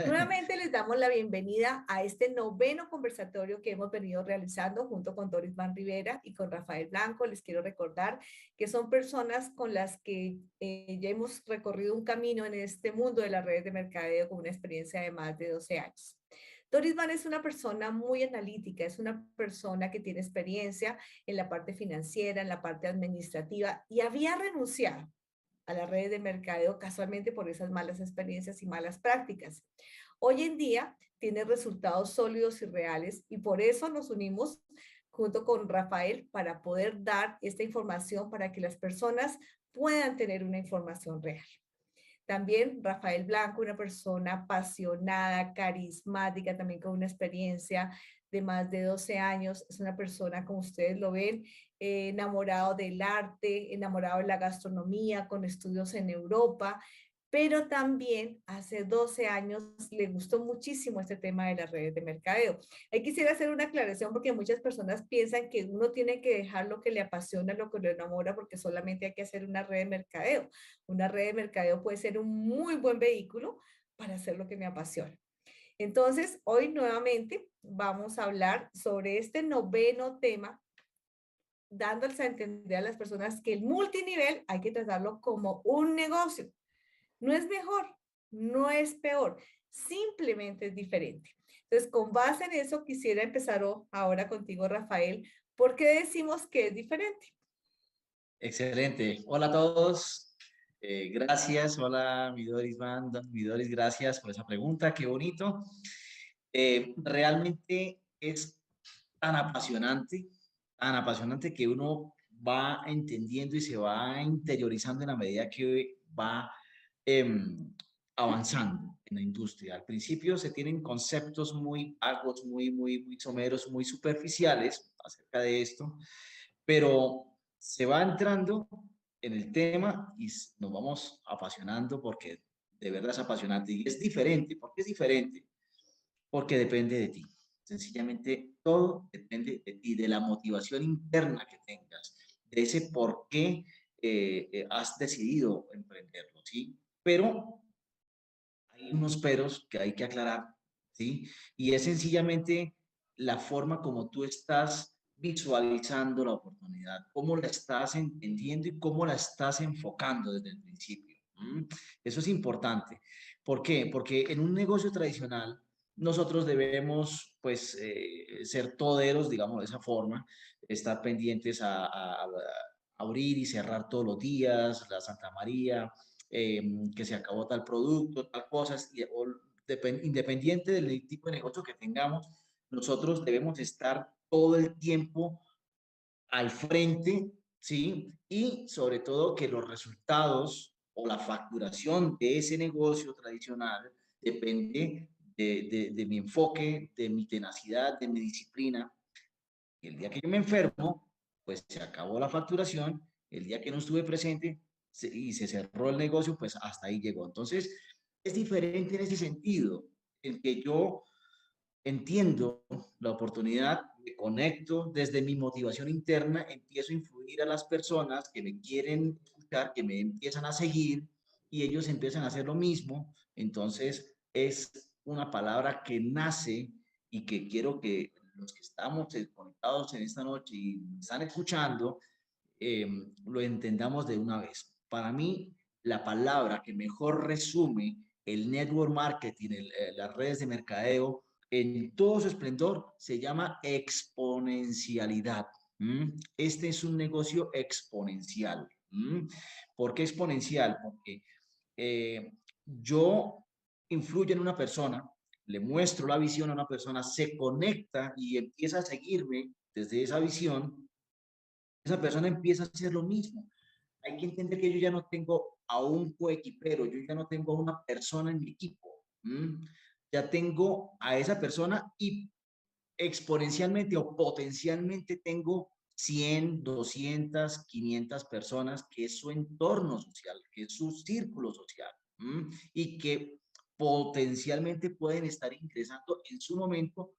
Nuevamente les damos la bienvenida a este noveno conversatorio que hemos venido realizando junto con Doris Van Rivera y con Rafael Blanco. Les quiero recordar que son personas con las que ya hemos recorrido un camino en este mundo de las redes de mercadeo con una experiencia de más de 12 años. Doris Van es una persona muy analítica, es una persona que tiene experiencia en la parte financiera, en la parte administrativa y había renunciado a las redes de mercadeo casualmente por esas malas experiencias y malas prácticas. Hoy en día tiene resultados sólidos y reales y por eso nos unimos junto con Rafael para poder dar esta información para que las personas puedan tener una información real. También Rafael Blanco, una persona apasionada, carismática, también con una experiencia de más de 12 años. Es una persona, como ustedes lo ven, enamorado del arte, enamorado de la gastronomía, con estudios en Europa, pero también hace 12 años le gustó muchísimo este tema de las redes de mercadeo. Ahí quisiera hacer una aclaración porque muchas personas piensan que uno tiene que dejar lo que le apasiona, lo que lo enamora, porque solamente hay que hacer una red de mercadeo. Una red de mercadeo puede ser un muy buen vehículo para hacer lo que me apasiona. Entonces, hoy nuevamente vamos a hablar sobre este noveno tema, dándoles a entender a las personas que el multinivel hay que tratarlo como un negocio. No es mejor, no es peor, simplemente es diferente. Entonces, con base en eso, quisiera empezar ahora contigo, Rafael. ¿Por qué decimos que es diferente? Excelente. Hola a todos. Gracias. Hola, mi Doris, gracias por esa pregunta. Qué bonito. Realmente es tan apasionante que uno va entendiendo y se va interiorizando en la medida que va em, avanzando en la industria. Al principio se tienen conceptos muy vagos, muy someros, muy superficiales acerca de esto, pero se va entrando en el tema y nos vamos apasionando porque de verdad es apasionante y es diferente. ¿Por qué es diferente? Porque depende de ti. Sencillamente todo depende de ti, de la motivación interna que tengas, de ese por qué has decidido emprenderlo, ¿sí? Pero hay unos peros que hay que aclarar, ¿sí? Y es sencillamente la forma como tú estás visualizando la oportunidad, cómo la estás entendiendo y cómo la estás enfocando desde el principio. Eso es importante. ¿Por qué? Porque en un negocio tradicional nosotros debemos, pues, ser toderos, digamos de esa forma, estar pendientes a abrir y cerrar todos los días, la Santa María, que se acabó tal producto, tal cosas, independiente del tipo de negocio que tengamos, nosotros debemos estar todo el tiempo al frente, ¿sí? Y sobre todo que los resultados o la facturación de ese negocio tradicional depende de mi enfoque, de mi tenacidad, de mi disciplina. Y el día que yo me enfermo, pues se acabó la facturación. El día que no estuve presente y se cerró el negocio, pues hasta ahí llegó. Entonces, es diferente en ese sentido, en que yo entiendo la oportunidad, me conecto desde mi motivación interna, empiezo a influir a las personas que me quieren escuchar, que me empiezan a seguir y ellos empiezan a hacer lo mismo. Entonces, es una palabra que nace y que quiero que los que estamos conectados en esta noche y me están escuchando, eh, lo entendamos de una vez. Para mí, la palabra que mejor resume el network marketing, las redes de mercadeo, en todo su esplendor, se llama exponencialidad. Este es un negocio exponencial. ¿Por qué exponencial? Porque yo influyo en una persona, le muestro la visión a una persona, se conecta y empieza a seguirme desde esa visión, esa persona empieza a hacer lo mismo. Hay que entender que yo ya no tengo a un coequipero, yo ya no tengo a una persona en mi equipo. Ya tengo a esa persona y exponencialmente o potencialmente tengo 100, 200, 500 personas que es su entorno social, que es su círculo social, y que potencialmente pueden estar ingresando en su momento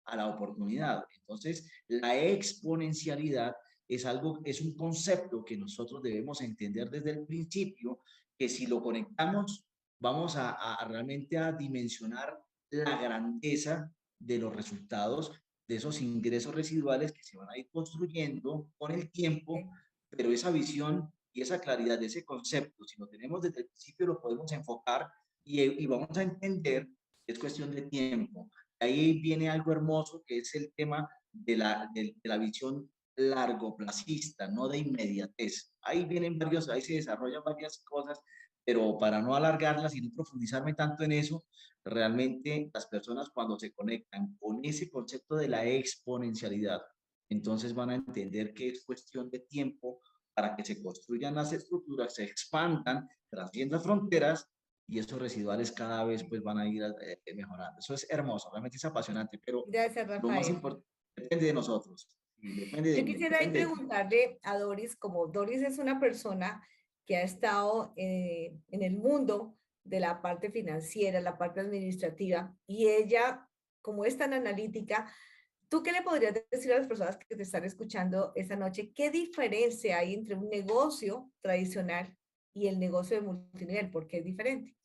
a la oportunidad. Entonces, la exponencialidad es algo, es un concepto que nosotros debemos entender desde el principio, que si lo conectamos vamos a realmente a dimensionar la grandeza de los resultados de esos ingresos residuales que se van a ir construyendo con el tiempo, pero esa visión y esa claridad de ese concepto, si lo tenemos desde el principio, lo podemos enfocar y vamos a entender que es cuestión de tiempo. Ahí viene algo hermoso que es el tema de la visión largoplacista, no de inmediatez. Ahí vienen varios, ahí se desarrollan varias cosas, pero para no alargarlas y no profundizarme tanto en eso, realmente las personas cuando se conectan con ese concepto de la exponencialidad, entonces van a entender que es cuestión de tiempo para que se construyan las estructuras, se expandan, trasciendan fronteras y esos residuales cada vez pues van a ir mejorando. Eso es hermoso, realmente es apasionante, pero Gracias, lo más Rafael. importante depende de nosotros, y depende de Yo mí, quisiera ahí depende de ti. preguntarle a Doris, como Doris es una persona que ha estado en el mundo de la parte financiera, la parte administrativa, y ella, como es tan analítica, ¿tú qué le podrías decir a las personas que te están escuchando esta noche? ¿Qué diferencia hay entre un negocio tradicional y el negocio de multinivel? ¿Por qué es diferente?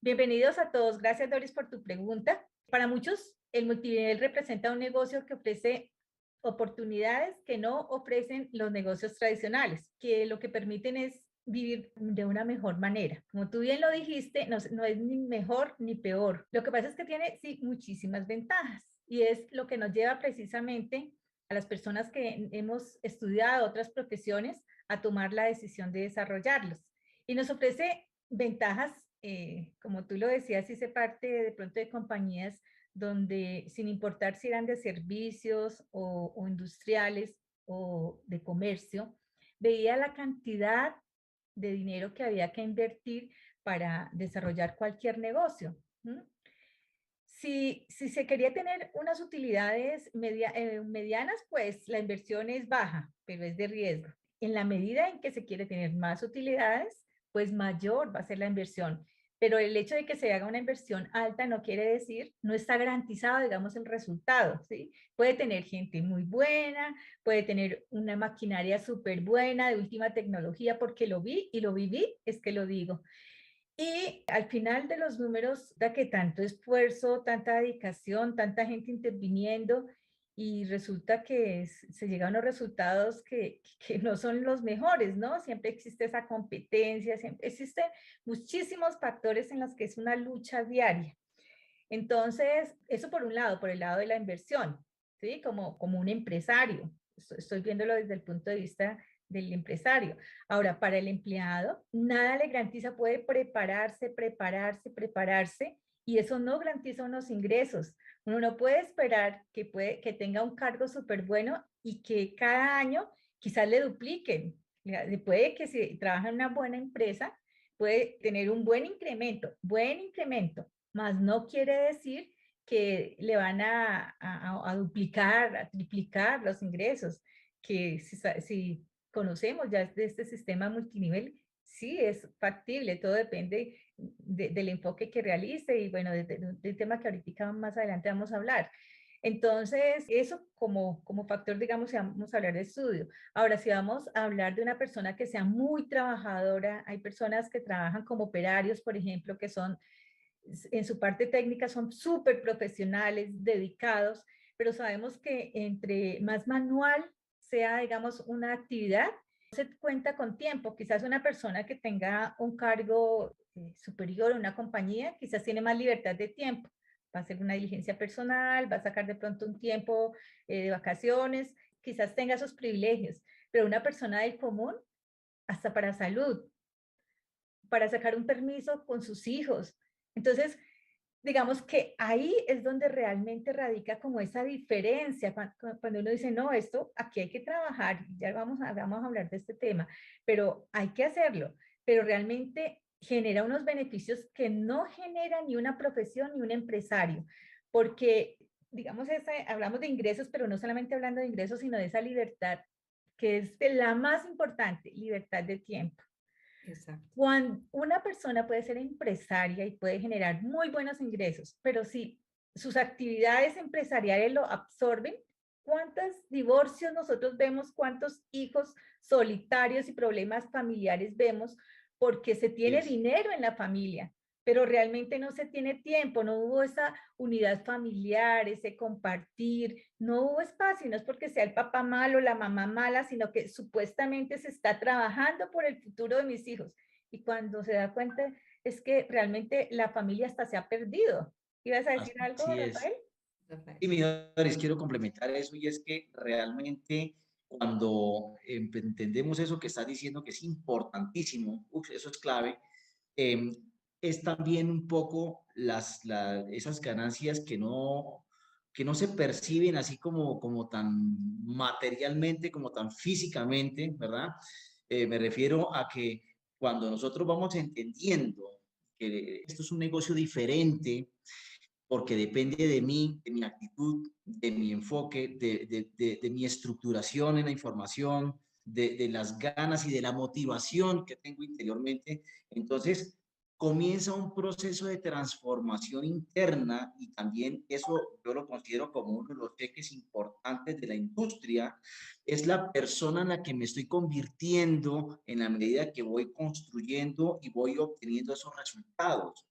Bienvenidos a todos. Gracias, Doris, por tu pregunta. Para muchos, el multinivel representa un negocio que ofrece oportunidades que no ofrecen los negocios tradicionales, que lo que permiten es vivir de una mejor manera. Como tú bien lo dijiste, no es ni mejor ni peor. Lo que pasa es que tiene, sí, muchísimas ventajas y es lo que nos lleva precisamente a las personas que hemos estudiado otras profesiones a tomar la decisión de desarrollarlos. Y nos ofrece ventajas, como tú lo decías, hice parte de pronto de compañías donde sin importar si eran de servicios o industriales o de comercio, veía la cantidad de dinero que había que invertir para desarrollar cualquier negocio. Si se quería tener unas utilidades medianas, pues la inversión es baja, pero es de riesgo. En la medida en que se quiere tener más utilidades, pues mayor va a ser la inversión. Pero el hecho de que se haga una inversión alta no quiere decir, no está garantizado, digamos, el resultado, ¿sí? Puede tener gente muy buena, puede tener una maquinaria súper buena, de última tecnología, porque lo vi y lo viví, es que lo digo. Y al final de los números, da que tanto esfuerzo, tanta dedicación, tanta gente interviniendo y resulta que se llegan a unos resultados que no son los mejores, ¿no? Siempre existe esa competencia, siempre existen muchísimos factores en los que es una lucha diaria. Entonces, eso por un lado, por el lado de la inversión, ¿sí? Como un empresario. Estoy viéndolo desde el punto de vista del empresario. Ahora, para el empleado, nada le garantiza, puede prepararse, y eso no garantiza unos ingresos. Uno no puede esperar que tenga un cargo súper bueno y que cada año quizás le dupliquen. Puede que si trabaja en una buena empresa, puede tener un buen incremento, mas no quiere decir que le van a duplicar, a triplicar los ingresos, que si conocemos ya de este sistema multinivel, sí es factible, todo depende del enfoque que realice y bueno, del tema que ahorita más adelante vamos a hablar. Entonces, eso como factor, digamos, si vamos a hablar de estudio. Ahora, si vamos a hablar de una persona que sea muy trabajadora, hay personas que trabajan como operarios, por ejemplo, que son en su parte técnica son súper profesionales, dedicados, pero sabemos que entre más manual sea, digamos, una actividad, se cuenta con tiempo. Quizás una persona que tenga un cargo superior en una compañía, quizás tiene más libertad de tiempo. Va a hacer una diligencia personal, va a sacar de pronto un tiempo de vacaciones, quizás tenga esos privilegios, pero una persona del común, hasta para salud, para sacar un permiso con sus hijos. Entonces, digamos que ahí es donde realmente radica como esa diferencia, cuando uno dice, no, esto aquí hay que trabajar, ya vamos a hablar de este tema, pero hay que hacerlo, pero realmente genera unos beneficios que no genera ni una profesión ni un empresario, porque, digamos, hablamos de ingresos, pero no solamente hablando de ingresos, sino de esa libertad, que es la más importante, libertad de tiempo. Exacto. Cuando una persona puede ser empresaria y puede generar muy buenos ingresos, pero si sus actividades empresariales lo absorben, ¿cuántos divorcios nosotros vemos? ¿Cuántos hijos solitarios y problemas familiares vemos? Porque se tiene Es, dinero en la familia, pero realmente no se tiene tiempo, no hubo esa unidad familiar, ese compartir, no hubo espacio, no es porque sea el papá malo, la mamá mala, sino que supuestamente se está trabajando por el futuro de mis hijos. Y cuando se da cuenta es que realmente la familia hasta se ha perdido. ¿Ibas a decir algo, Así es. Rafael? Rafael. Y mis quiero complementar eso y es que realmente cuando entendemos eso que estás diciendo que es importantísimo, eso es clave, em, es también un poco esas ganancias que no se perciben así como tan materialmente, como tan físicamente, ¿verdad? Me refiero a que cuando nosotros vamos entendiendo que esto es un negocio diferente, porque depende de mí, de mi actitud, de mi enfoque, de mi estructuración en la información, de las ganas y de la motivación que tengo interiormente. Entonces, comienza un proceso de transformación interna y también eso yo lo considero como uno de los cheques importantes de la industria. Es la persona en la que me estoy convirtiendo en la medida que voy construyendo y voy obteniendo esos resultados.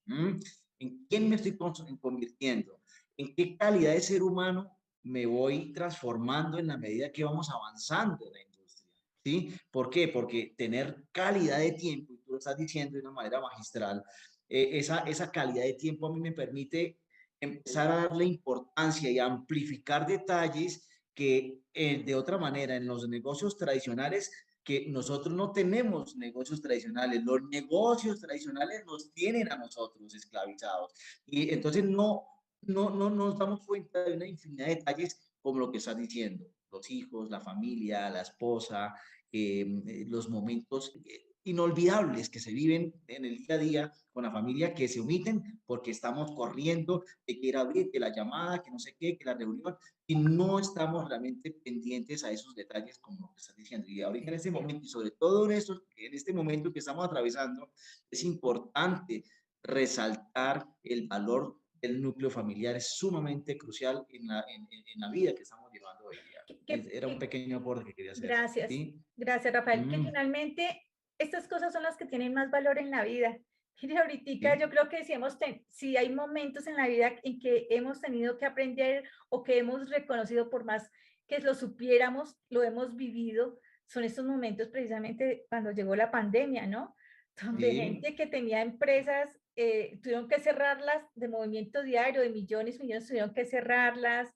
¿En quién me estoy convirtiendo? ¿En qué calidad de ser humano me voy transformando en la medida que vamos avanzando en la industria? ¿Sí? ¿Por qué? Porque tener calidad de tiempo, y tú lo estás diciendo de una manera magistral, esa calidad de tiempo a mí me permite empezar a darle importancia y amplificar detalles que de otra manera en los negocios tradicionales que nosotros no tenemos negocios tradicionales, los negocios tradicionales nos tienen a nosotros esclavizados y entonces no nos damos cuenta de una infinidad de detalles como lo que estás diciendo, los hijos, la familia, la esposa, los momentos inolvidables que se viven en el día a día con la familia que se omiten porque estamos corriendo, que quiera abrir, que la llamada, que no sé qué, que la reunión, y no estamos realmente pendientes a esos detalles como lo que estás diciendo. Y ahorita en este momento, y sobre todo en este momento que estamos atravesando, es importante resaltar el valor del núcleo familiar, es sumamente crucial en la vida que estamos llevando hoy día. Era un pequeño aporte que quería hacer. Gracias, ¿Sí? gracias Rafael, que finalmente estas cosas son las que tienen más valor en la vida. Mire, ahorita ¿Sí? yo creo que si hay momentos en la vida en que hemos tenido que aprender o que hemos reconocido por más que lo supiéramos, lo hemos vivido, son estos momentos precisamente cuando llegó la pandemia, ¿no? Donde Sí. gente que tenía empresas tuvieron que cerrarlas de movimiento diario, de millones, millones tuvieron que cerrarlas,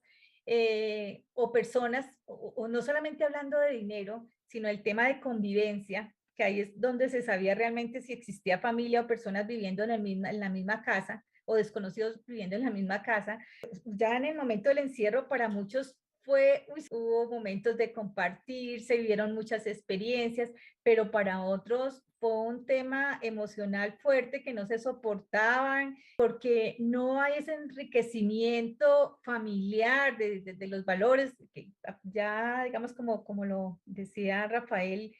o personas, o no solamente hablando de dinero, sino el tema de convivencia, que ahí es donde se sabía realmente si existía familia o personas viviendo en la misma casa o desconocidos viviendo en la misma casa. Ya en el momento del encierro para muchos hubo momentos de compartir, se vivieron muchas experiencias, pero para otros fue un tema emocional fuerte que no se soportaban, porque no hay ese enriquecimiento familiar de los valores, que ya digamos como lo decía Rafael,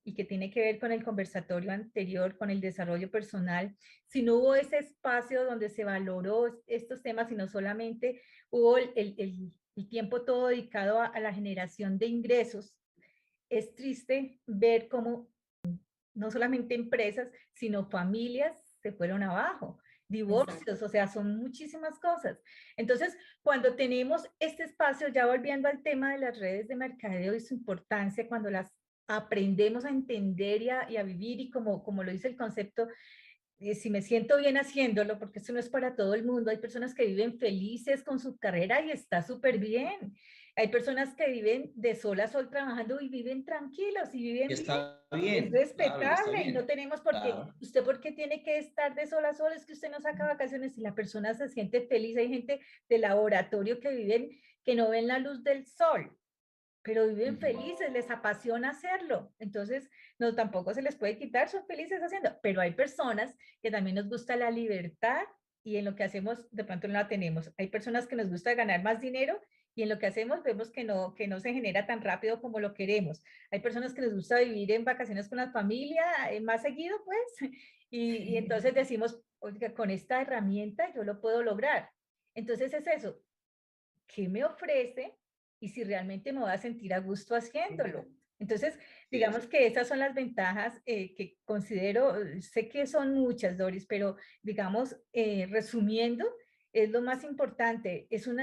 y que tiene que ver con el conversatorio anterior, con el desarrollo personal, si no hubo ese espacio donde se valoró estos temas, sino solamente hubo el tiempo todo dedicado a la generación de ingresos, es triste ver cómo no solamente empresas, sino familias se fueron abajo, divorcios, exacto, o sea, son muchísimas cosas. Entonces, cuando tenemos este espacio, ya volviendo al tema de las redes de mercadeo y su importancia, cuando las aprendemos a entender y a vivir, y como lo dice el concepto, si me siento bien haciéndolo, porque eso no es para todo el mundo, hay personas que viven felices con su carrera y está súper bien. Hay personas que viven de sol a sol trabajando y viven tranquilos y viven bien. Está Es bien, claro, y está respetable y no bien. tenemos por qué, Claro. usted por qué tiene que estar de sol a sol, es que usted no saca vacaciones y la persona se siente feliz. Hay gente de laboratorio que viven, que no ven la luz del sol, pero viven felices, les apasiona hacerlo. Entonces, no, tampoco se les puede quitar, son felices haciendo. Pero hay personas que también nos gusta la libertad y en lo que hacemos de pronto no la tenemos. Hay personas que nos gusta ganar más dinero y en lo que hacemos vemos que no se genera tan rápido como lo queremos. Hay personas que les gusta vivir en vacaciones con la familia más seguido, pues, y entonces decimos, oiga, con esta herramienta yo lo puedo lograr. Entonces es eso, ¿qué me ofrece? Y si realmente me voy a sentir a gusto haciéndolo. Entonces, digamos que esas son las ventajas que considero, sé que son muchas, Doris, pero digamos, resumiendo, es lo más importante, es un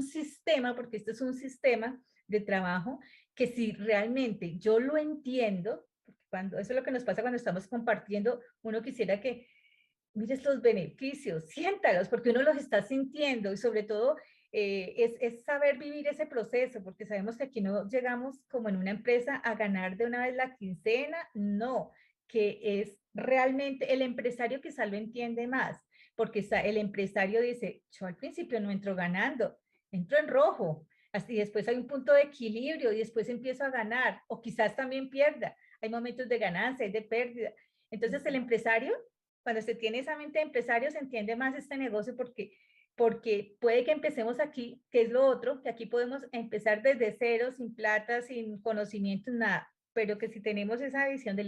sistema, porque este es un sistema de trabajo, que si realmente yo lo entiendo, eso es lo que nos pasa cuando estamos compartiendo, uno quisiera que mires los beneficios, siéntalos, porque uno los está sintiendo y sobre todo es saber vivir ese proceso, porque sabemos que aquí no llegamos como en una empresa a ganar de una vez la quincena, no, que es realmente el empresario quizá lo entiende más, porque el empresario dice, yo al principio no entro ganando, entro en rojo, así después hay un punto de equilibrio y después empiezo a ganar, o quizás también pierda, hay momentos de ganancia, hay de pérdida. Entonces el empresario, cuando se tiene esa mente de empresario, se entiende más este negocio porque puede que empecemos aquí, que es lo otro, que aquí podemos empezar desde cero, sin plata, sin conocimientos, nada, pero que si tenemos esa visión de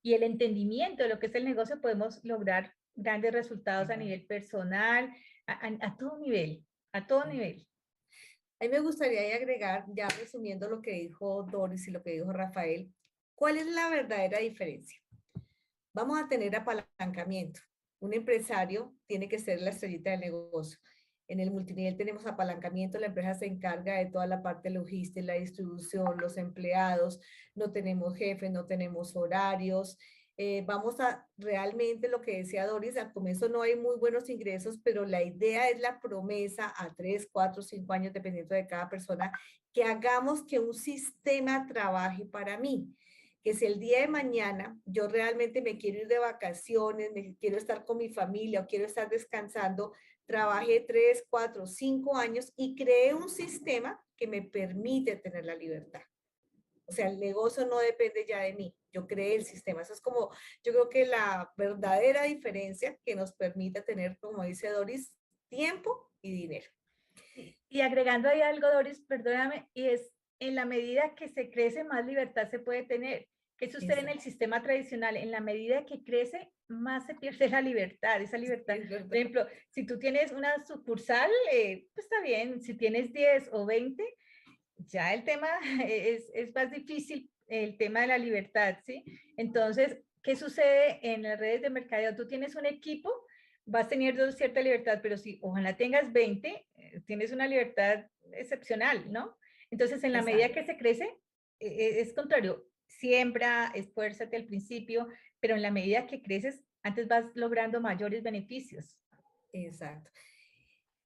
y el entendimiento de lo que es el negocio, podemos lograr grandes resultados a nivel personal, a todo nivel, a todo nivel. A mí me gustaría agregar, ya resumiendo lo que dijo Doris y lo que dijo Rafael, ¿cuál es la verdadera diferencia? Vamos a tener apalancamiento. Un empresario tiene que ser la estrellita del negocio. En el multinivel tenemos apalancamiento, la empresa se encarga de toda la parte logística, la distribución, los empleados, no tenemos jefes, no tenemos horarios. Vamos a realmente lo que decía Doris, al comienzo no hay muy buenos ingresos, pero la idea es la promesa a 3, 4, 5 años, dependiendo de cada persona, que hagamos que un sistema trabaje para mí. Que si el día de mañana yo realmente me quiero ir de vacaciones, me quiero estar con mi familia o quiero estar descansando, trabajé 3, 4, 5 años y creé un sistema que me permite tener la libertad. O sea, el negocio no depende ya de mí, yo creé el sistema. Eso es como, yo creo que la verdadera diferencia que nos permite tener, como dice Doris, tiempo y dinero. Y agregando ahí algo, Doris, perdóname, y es en la medida que se crece, más libertad se puede tener. ¿Qué sucede en el sistema tradicional? En la medida que crece, más se pierde la libertad, esa libertad. Por ejemplo, si tú tienes una sucursal, pues está bien, si tienes 10 o 20, ya el tema es más difícil, el tema de la libertad, ¿sí? Entonces, ¿qué sucede en las redes de mercadeo? Tú tienes un equipo, vas teniendo cierta libertad, pero si ojalá tengas 20, tienes una libertad excepcional, ¿no? Entonces, en la medida que se crece, es contrario, siembra, esfuérzate al principio, pero en la medida que creces, antes vas logrando mayores beneficios. Exacto.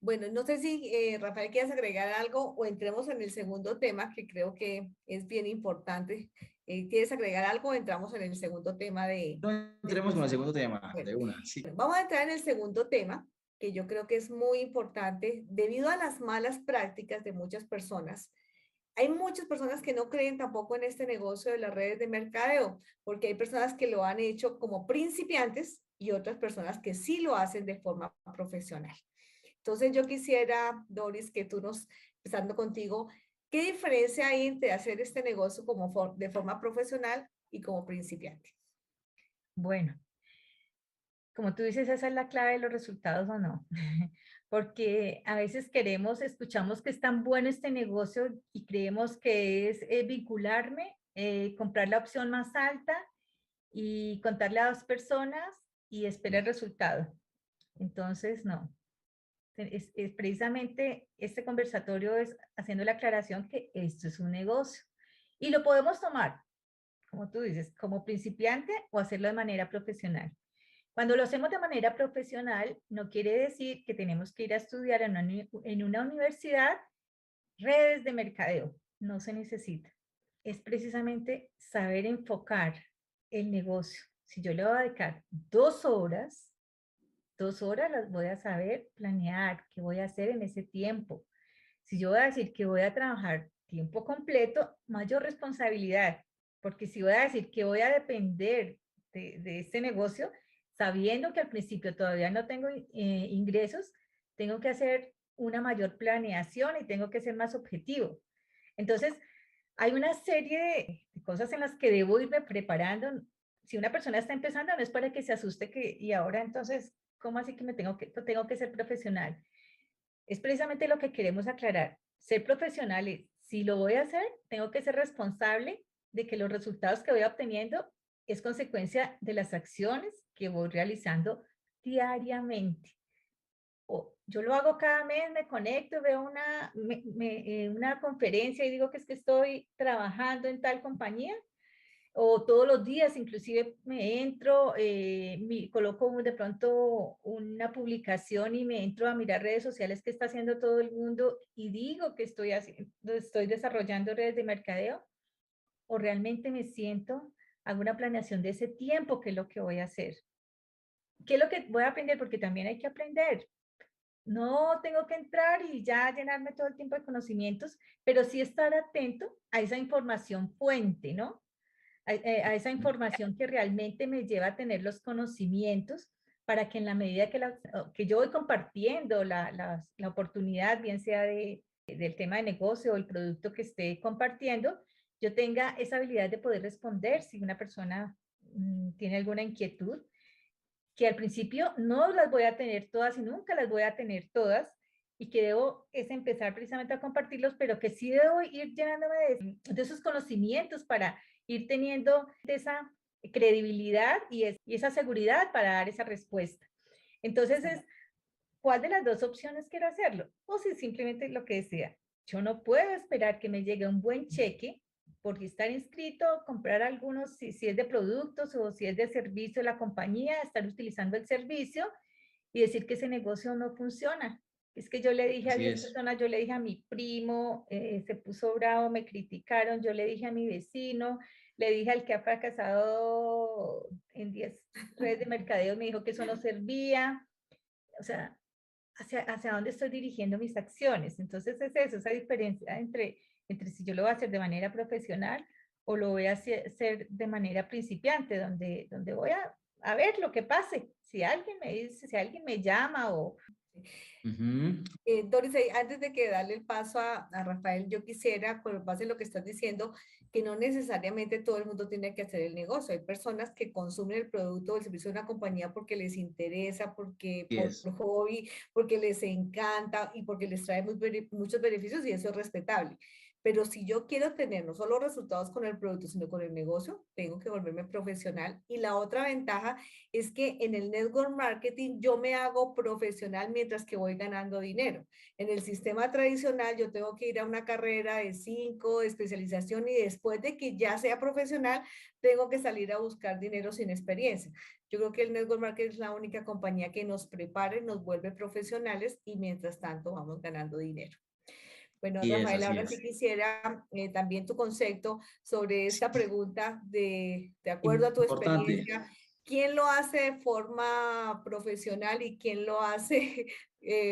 Bueno, no sé si Rafael quieres agregar algo o entremos en el segundo tema que creo que es bien importante. ¿Quieres agregar algo o entramos en el segundo tema de... No entremos con el segundo tema, bueno, de una, sí. Bueno, vamos a entrar en el segundo tema que yo creo que es muy importante debido a las malas prácticas de muchas personas. Hay muchas personas que no creen tampoco en este negocio de las redes de mercadeo, porque hay personas que lo han hecho como principiantes y otras personas que sí lo hacen de forma profesional. Entonces yo quisiera, Doris, que tú nos, empezando contigo, ¿qué diferencia hay entre hacer este negocio como de forma profesional y como principiante? Bueno, como tú dices, esa es la clave de los resultados o no. Porque a veces escuchamos que es tan bueno este negocio y creemos que es vincularme, comprar la opción más alta y contarle a 2 personas y esperar el resultado. Entonces, no. Es precisamente este conversatorio es haciendo la aclaración que esto es un negocio y lo podemos tomar, como tú dices, como principiante o hacerlo de manera profesional. Cuando lo hacemos de manera profesional, no quiere decir que tenemos que ir a estudiar en una universidad redes de mercadeo. No se necesita. Es precisamente saber enfocar el negocio. Si yo le voy a dedicar 2 horas, 2 horas las voy a saber planear, qué voy a hacer en ese tiempo. Si yo voy a decir que voy a trabajar tiempo completo, mayor responsabilidad, porque si voy a decir que voy a depender de este negocio, sabiendo que al principio todavía no tengo ingresos, tengo que hacer una mayor planeación y tengo que ser más objetivo. Entonces, hay una serie de cosas en las que debo irme preparando. Si una persona está empezando, no es para que se asuste y ahora entonces, ¿cómo así que tengo que ser profesional? Es precisamente lo que queremos aclarar. Ser profesional es si lo voy a hacer, tengo que ser responsable de que los resultados que voy obteniendo es consecuencia de las acciones que voy realizando diariamente. O yo lo hago cada mes, me conecto, veo una conferencia y digo que es que estoy trabajando en tal compañía, o todos los días, inclusive me entro, coloco de pronto una publicación y me entro a mirar redes sociales que está haciendo todo el mundo y digo que estoy desarrollando redes de mercadeo, o realmente me siento, hago una planeación de ese tiempo, qué es lo que voy a hacer, qué es lo que voy a aprender, porque también hay que aprender. No tengo que entrar y ya llenarme todo el tiempo de conocimientos, pero sí estar atento a esa información fuente, ¿no? A esa información que realmente me lleva a tener los conocimientos para que en la medida que yo voy compartiendo la oportunidad, bien sea del tema de negocio o el producto que esté compartiendo, yo tenga esa habilidad de poder responder si una persona tiene alguna inquietud, que al principio no las voy a tener todas y nunca las voy a tener todas, y que debo es empezar precisamente a compartirlos, pero que sí debo ir llenándome de esos conocimientos para ir teniendo esa credibilidad y esa seguridad para dar esa respuesta. Entonces es, ¿cuál de las dos opciones quiero hacerlo? O si simplemente lo que decía, yo no puedo esperar que me llegue un buen cheque por estar inscrito, comprar algunos, si es de productos o si es de servicio de la compañía, estar utilizando el servicio y decir que ese negocio no funciona. Es que yo le dije a Así 10 es. personas, yo le dije a mi primo, se puso bravo, me criticaron, yo le dije a mi vecino, le dije al que ha fracasado en 10 redes de mercadeo, me dijo que eso no servía. O sea, hacia dónde estoy dirigiendo mis acciones. Entonces es eso, esa diferencia entre si yo lo voy a hacer de manera profesional o lo voy a hacer de manera principiante, donde voy a ver lo que pase. Si alguien me dice, si alguien me llama o... Ujú. Doris, antes de que darle el paso a Rafael, yo quisiera, con base en lo que estás diciendo, que no necesariamente todo el mundo tiene que hacer el negocio. Hay personas que consumen el producto o el servicio de una compañía porque les interesa, porque Así por es. hobby, porque les encanta y porque les trae muchos beneficios, y eso es respetable. Pero si yo quiero tener no solo resultados con el producto, sino con el negocio, tengo que volverme profesional. Y la otra ventaja es que en el network marketing yo me hago profesional mientras que voy ganando dinero. En el sistema tradicional yo tengo que ir a una carrera de 5 de especialización, y después de que ya sea profesional, tengo que salir a buscar dinero sin experiencia. Yo creo que el network marketing es la única compañía que nos prepara y nos vuelve profesionales, y mientras tanto vamos ganando dinero. Bueno, Y es, Rafael, así ahora sí es. quisiera también tu concepto sobre esta Sí, pregunta de acuerdo a tu importante. experiencia, ¿quién lo hace de forma profesional y quién lo hace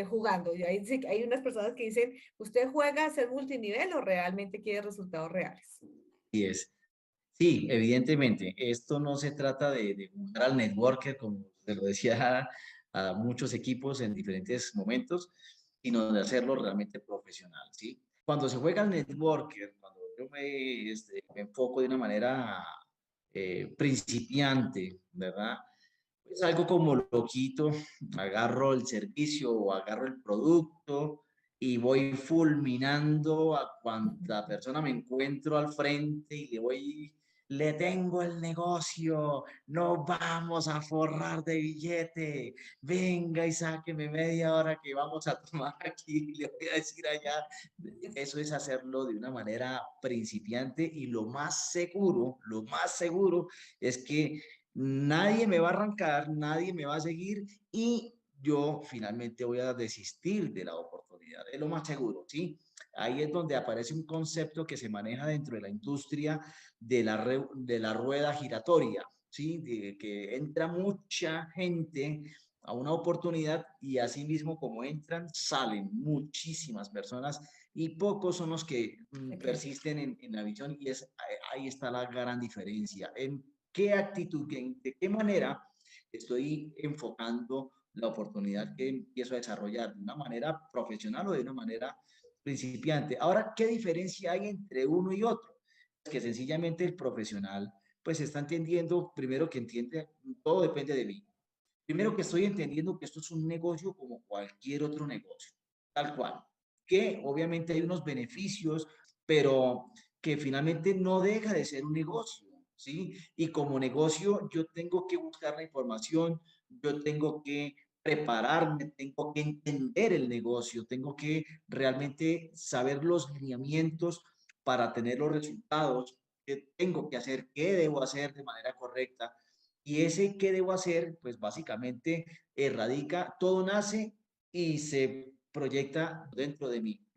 jugando? Y ahí dice que hay unas personas que dicen, ¿usted juega a ser multinivel o realmente quiere resultados reales? Así es. Sí, evidentemente, esto no se trata de jugar al networker, como se lo decía a muchos equipos en diferentes momentos, sino de hacerlo realmente profesional, ¿sí? Cuando se juega al networker, cuando yo me enfoco de una manera principiante, ¿verdad? Es algo como loquito, agarro el servicio o agarro el producto y voy fulminando a cuanta persona me encuentro al frente y le tengo el negocio, no vamos a forrar de billete, venga y sáqueme media hora que vamos a tomar aquí, le voy a decir allá. Eso es hacerlo de una manera principiante y lo más seguro es que nadie me va a arrancar, nadie me va a seguir y yo finalmente voy a desistir de la oportunidad. Es lo más seguro, ¿sí? Ahí es donde aparece un concepto que se maneja dentro de la industria de la rueda giratoria, ¿sí? De que entra mucha gente a una oportunidad y así mismo como entran, salen muchísimas personas y pocos son los que Okay. persisten en la visión y ahí está la gran diferencia. En qué actitud, de qué manera estoy enfocando la oportunidad que empiezo a desarrollar de una manera profesional o de una manera principiante. Ahora, ¿qué diferencia hay entre uno y otro? Que sencillamente el profesional pues está entendiendo, primero que entiende, todo depende de mí. Primero que estoy entendiendo que esto es un negocio como cualquier otro negocio, tal cual, que obviamente hay unos beneficios pero que finalmente no deja de ser un negocio, ¿sí? Y como negocio yo tengo que buscar la información, yo tengo que prepararme, tengo que entender el negocio, tengo que realmente saber los lineamientos para tener los resultados, qué tengo que hacer, qué debo hacer de manera correcta. Y ese qué debo hacer, pues básicamente radica, todo nace y se proyecta dentro de mí.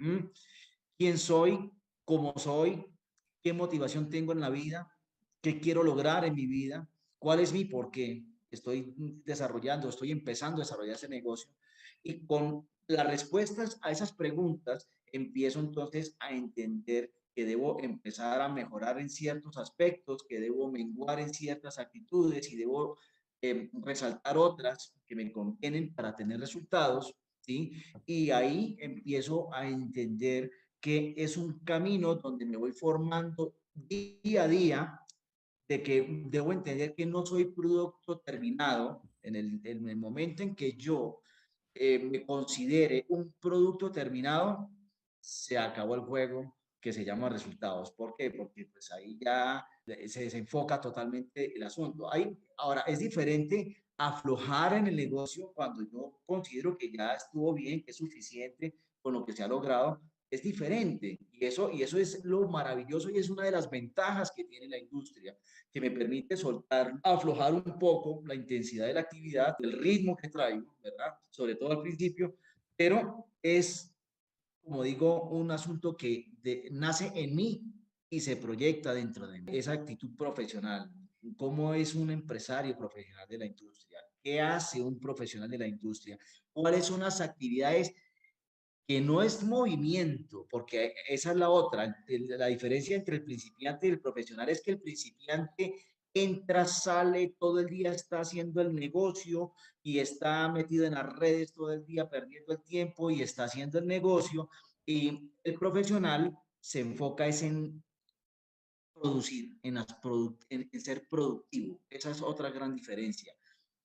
¿Quién soy? ¿Cómo soy? ¿Qué motivación tengo en la vida? ¿Qué quiero lograr en mi vida? ¿Cuál es mi porqué? Estoy desarrollando, estoy empezando a desarrollar ese negocio. Y con las respuestas a esas preguntas, empiezo entonces a entender que debo empezar a mejorar en ciertos aspectos, que debo menguar en ciertas actitudes y debo resaltar otras que me convienen para tener resultados, ¿sí? Y ahí empiezo a entender que es un camino donde me voy formando día a día, de que debo entender que no soy producto terminado en el momento en que yo me considere un producto terminado, se acabó el juego que se llama resultados. ¿Por qué? Porque pues ahí ya se desenfoca totalmente el asunto. Ahí, ahora, es diferente aflojar en el negocio cuando yo considero que ya estuvo bien, que es suficiente con lo que se ha logrado, es diferente. Y eso es lo maravilloso y es una de las ventajas que tiene la industria, que me permite soltar, aflojar un poco la intensidad de la actividad, el ritmo que traigo, ¿verdad? Sobre todo al principio, pero es, como digo, un asunto que nace en mí y se proyecta dentro de mí. Esa actitud profesional, cómo es un empresario profesional de la industria, qué hace un profesional de la industria, cuáles son las actividades que no es movimiento, porque esa es la otra. La diferencia entre el principiante y el profesional es que el principiante entra, sale, todo el día está haciendo el negocio y está metido en las redes todo el día perdiendo el tiempo y está haciendo el negocio. Y el profesional se enfoca es en producir, en ser productivo. Esa es otra gran diferencia.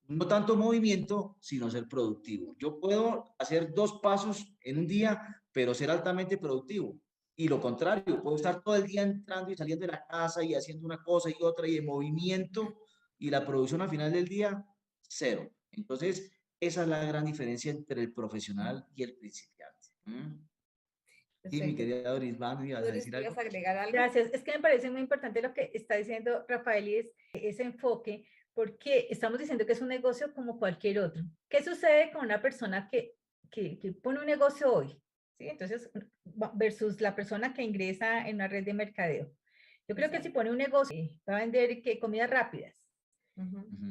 No tanto movimiento, sino ser productivo. Yo puedo hacer 2 pasos en un día, pero ser altamente productivo. Y lo contrario, puedo estar todo el día entrando y saliendo de la casa y haciendo una cosa y otra y de movimiento y la producción al final del día, cero. Entonces, esa es la gran diferencia entre el profesional y el principiante. Sí, mi Perfecto. querida Doris, ¿me ibas a Doris, decir ¿quieres algo? agregar algo? Gracias. Es que me parece muy importante lo que está diciendo Rafael y es ese enfoque, porque estamos diciendo que es un negocio como cualquier otro. ¿Qué sucede con una persona que pone un negocio hoy? ¿Sí? Entonces, versus la persona que ingresa en una red de mercadeo. Yo creo que si pone un negocio, va a vender comidas rápidas.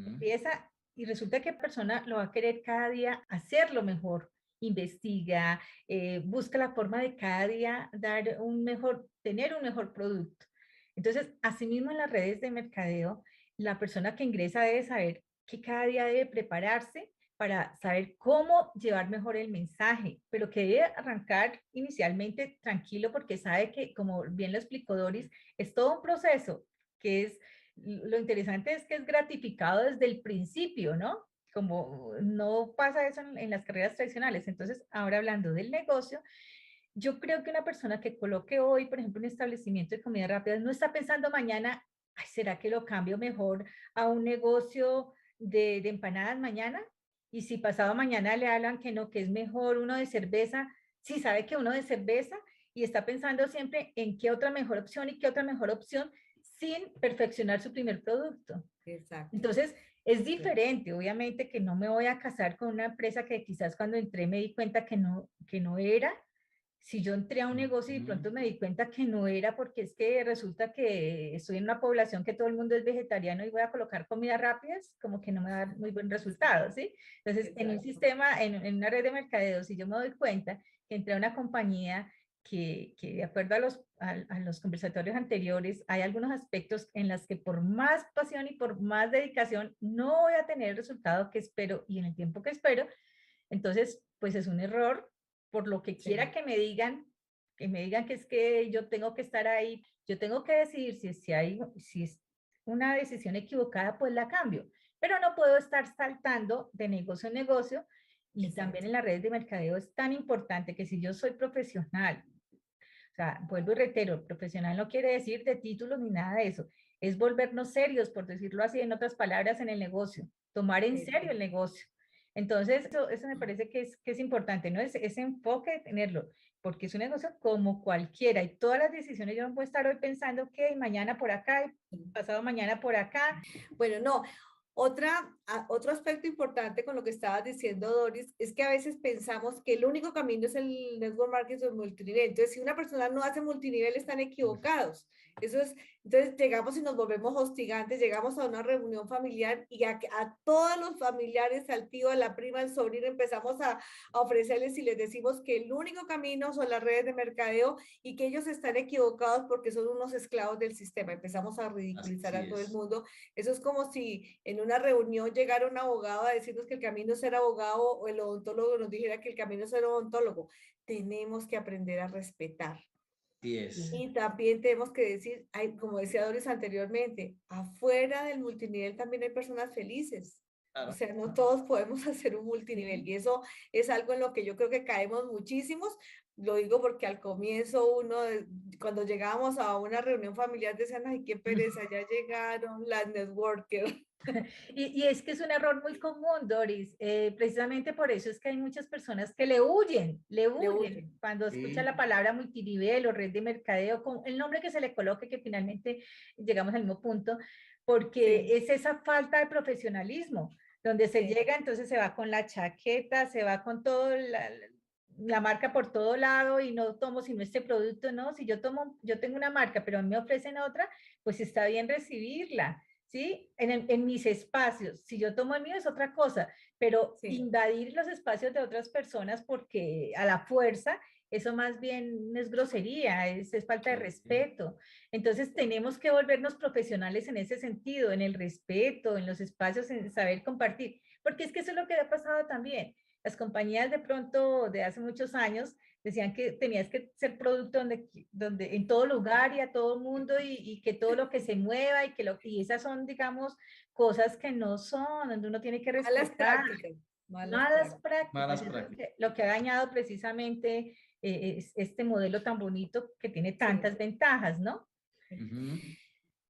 Empieza y resulta que la persona lo va a querer cada día hacerlo mejor, investiga, busca la forma de cada día tener un mejor producto. Entonces, asimismo en las redes de mercadeo, la persona que ingresa debe saber que cada día debe prepararse para saber cómo llevar mejor el mensaje, pero que debe arrancar inicialmente tranquilo porque sabe que, como bien lo explicó Doris, es todo un proceso que es lo interesante es que es gratificado desde el principio, ¿no? Como no pasa eso en las carreras tradicionales. Entonces, ahora hablando del negocio, yo creo que una persona que coloque hoy, por ejemplo, un establecimiento de comida rápida, no está pensando mañana, ay, ¿será que lo cambio mejor a un negocio de empanadas mañana? Y si pasado mañana le hablan que no, que es mejor uno de cerveza, si sabe que uno de cerveza y está pensando siempre en qué otra mejor opción y qué otra mejor opción sin perfeccionar su primer producto. Exacto. Entonces, es diferente, obviamente que no me voy a casar con una empresa que quizás cuando entré me di cuenta que no era. Si yo entré a un negocio y de pronto me di cuenta que no era porque es que resulta que estoy en una población que todo el mundo es vegetariano y voy a colocar comidas rápidas, como que no me da muy buen resultado, ¿sí? Entonces, en un sistema, en una red de mercadeo, si yo me doy cuenta que entré a una compañía que de acuerdo a los conversatorios anteriores, hay algunos aspectos en los que por más pasión y por más dedicación no voy a tener el resultado que espero y en el tiempo que espero, entonces, pues es un error por lo que quiera que me digan que es que yo tengo que estar ahí, yo tengo que decidir si es una decisión equivocada, pues la cambio, pero no puedo estar saltando de negocio en negocio y también en las redes de mercadeo es tan importante que si yo soy profesional, O sea, vuelvo y reitero, profesional no quiere decir de títulos ni nada de eso. Es volvernos serios, por decirlo así, en otras palabras, en el negocio. Tomar en serio el negocio. Entonces, eso me parece que es importante, ¿no? Ese enfoque de tenerlo, porque es un negocio como cualquiera y todas las decisiones yo no puedo estar hoy pensando que mañana por acá y pasado mañana por acá. Bueno, no. Otro aspecto importante con lo que estabas diciendo, Doris, es que a veces pensamos que el único camino es el network marketing o el multinivel. Entonces, si una persona no hace multinivel, están equivocados. Eso es, entonces llegamos y nos volvemos hostigantes, llegamos a una reunión familiar y a todos los familiares, al tío, a la prima, al sobrino, empezamos a ofrecerles y les decimos que el único camino son las redes de mercadeo y que ellos están equivocados porque son unos esclavos del sistema. Empezamos a ridiculizar a todo el mundo. Eso es como si en una reunión llegara un abogado a decirnos que el camino es ser abogado o el odontólogo nos dijera que el camino es ser odontólogo. Tenemos que aprender a respetar. Y también tenemos que decir, como decía Doris anteriormente, afuera del multinivel también hay personas felices. Claro. O sea, no todos podemos hacer un multinivel y eso es algo en lo que yo creo que caemos muchísimos. Lo digo porque al comienzo cuando llegábamos a una reunión familiar decían, ay, qué pereza, ya llegaron las networkers. Y es que es un error muy común, Doris. Precisamente por eso es que hay muchas personas que le huyen cuando escuchan la palabra multinivel o red de mercadeo, con el nombre que se le coloque, que finalmente llegamos al mismo punto, porque es esa falta de profesionalismo, donde se llega, entonces se va con la chaqueta, se va con todo la marca por todo lado y no tomo sino este producto, no, si yo tengo una marca, pero me ofrecen otra, pues está bien recibirla. ¿Sí? En mis espacios. Si yo tomo el mío es otra cosa, pero invadir los espacios de otras personas porque a la fuerza, eso más bien es grosería, es falta de respeto. Entonces tenemos que volvernos profesionales en ese sentido, en el respeto, en los espacios, en saber compartir, porque es que eso es lo que ha pasado también. Las compañías de pronto de hace muchos años decían que tenías que ser producto donde en todo lugar y a todo mundo y que todo lo que se mueva y esas son, digamos, cosas que no son, donde uno tiene que respetar. Malas prácticas. Lo que ha dañado precisamente es este modelo tan bonito que tiene tantas ventajas, ¿no?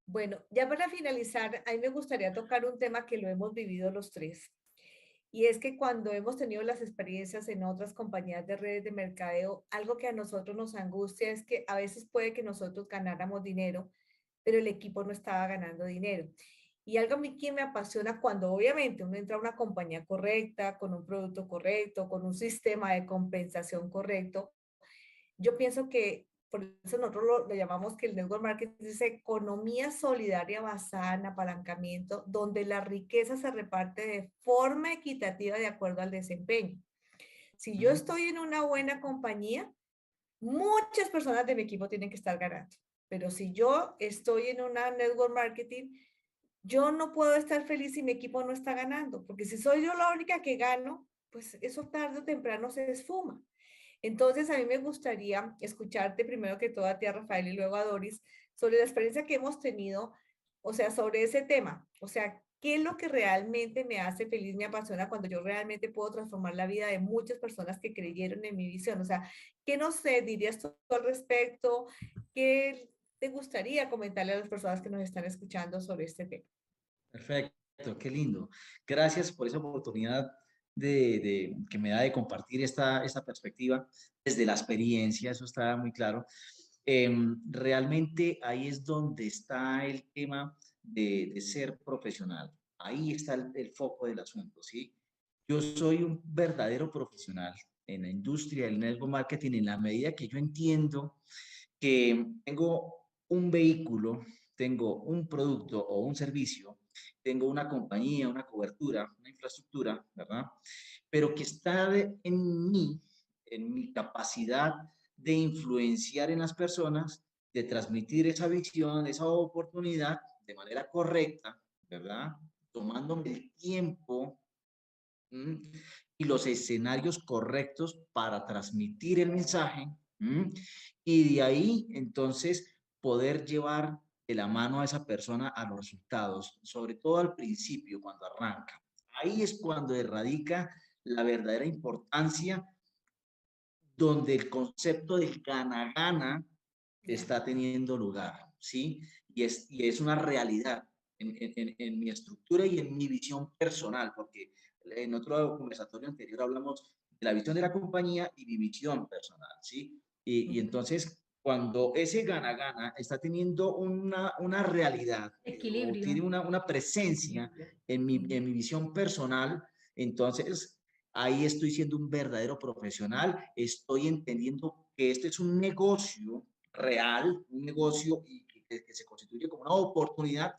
Bueno, ya para finalizar, a mí me gustaría tocar un tema que lo hemos vivido los tres. Y es que cuando hemos tenido las experiencias en otras compañías de redes de mercadeo, algo que a nosotros nos angustia es que a veces puede que nosotros ganáramos dinero, pero el equipo no estaba ganando dinero. Y algo a mí que me apasiona cuando obviamente uno entra a una compañía correcta, con un producto correcto, con un sistema de compensación correcto, yo pienso que por eso nosotros lo llamamos que el network marketing es economía solidaria basada en apalancamiento, donde la riqueza se reparte de forma equitativa de acuerdo al desempeño. Si yo estoy en una buena compañía, muchas personas de mi equipo tienen que estar ganando. Pero si yo estoy en una network marketing, yo no puedo estar feliz si mi equipo no está ganando, porque si soy yo la única que gano, pues eso tarde o temprano se esfuma. Entonces, a mí me gustaría escucharte primero que todo a ti, a Rafael, y luego a Doris, sobre la experiencia que hemos tenido, o sea, sobre ese tema. O sea, ¿qué es lo que realmente me hace feliz, me apasiona cuando yo realmente puedo transformar la vida de muchas personas que creyeron en mi visión? O sea, ¿qué no sé, dirías tú al respecto? ¿Qué te gustaría comentarle a las personas que nos están escuchando sobre este tema? Perfecto, qué lindo. Gracias por esa oportunidad que me da de compartir esta perspectiva desde la experiencia, eso está muy claro. Realmente ahí es donde está el tema de ser profesional. Ahí está el foco del asunto, ¿sí? Yo soy un verdadero profesional en la industria del network marketing en la medida que yo entiendo que tengo un vehículo, tengo un producto o un servicio, tengo una compañía, una cobertura, una infraestructura, ¿verdad? Pero que está en mí, en mi capacidad de influenciar en las personas, de transmitir esa visión, esa oportunidad de manera correcta, ¿verdad? Tomándome el tiempo y los escenarios correctos para transmitir el mensaje. Y de ahí, entonces, poder llevar de la mano a esa persona a los resultados, sobre todo al principio, cuando arranca. Ahí es cuando radica la verdadera importancia, donde el concepto del gana-gana está teniendo lugar, ¿sí? Y es una realidad en mi estructura y en mi visión personal, porque en otro conversatorio anterior hablamos de la visión de la compañía y mi visión personal, ¿sí? Y entonces, cuando ese gana-gana está teniendo una realidad o Equilibrio. tiene una presencia en mi visión personal, entonces ahí estoy siendo un verdadero profesional, estoy entendiendo que este es un negocio real, un negocio y que se constituye como una oportunidad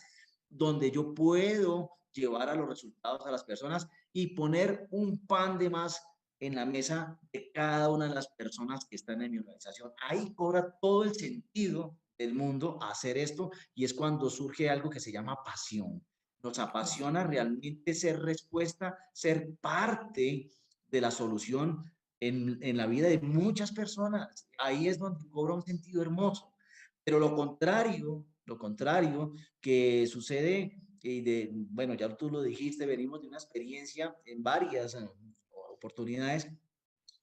donde yo puedo llevar a los resultados a las personas y poner un pan de más en la mesa de cada una de las personas que están en mi organización. Ahí cobra todo el sentido del mundo hacer esto y es cuando surge algo que se llama pasión. Nos apasiona realmente ser respuesta, ser parte de la solución en la vida de muchas personas. Ahí es donde cobra un sentido hermoso. Pero lo contrario que sucede, bueno, ya tú lo dijiste, venimos de una experiencia en varias oportunidades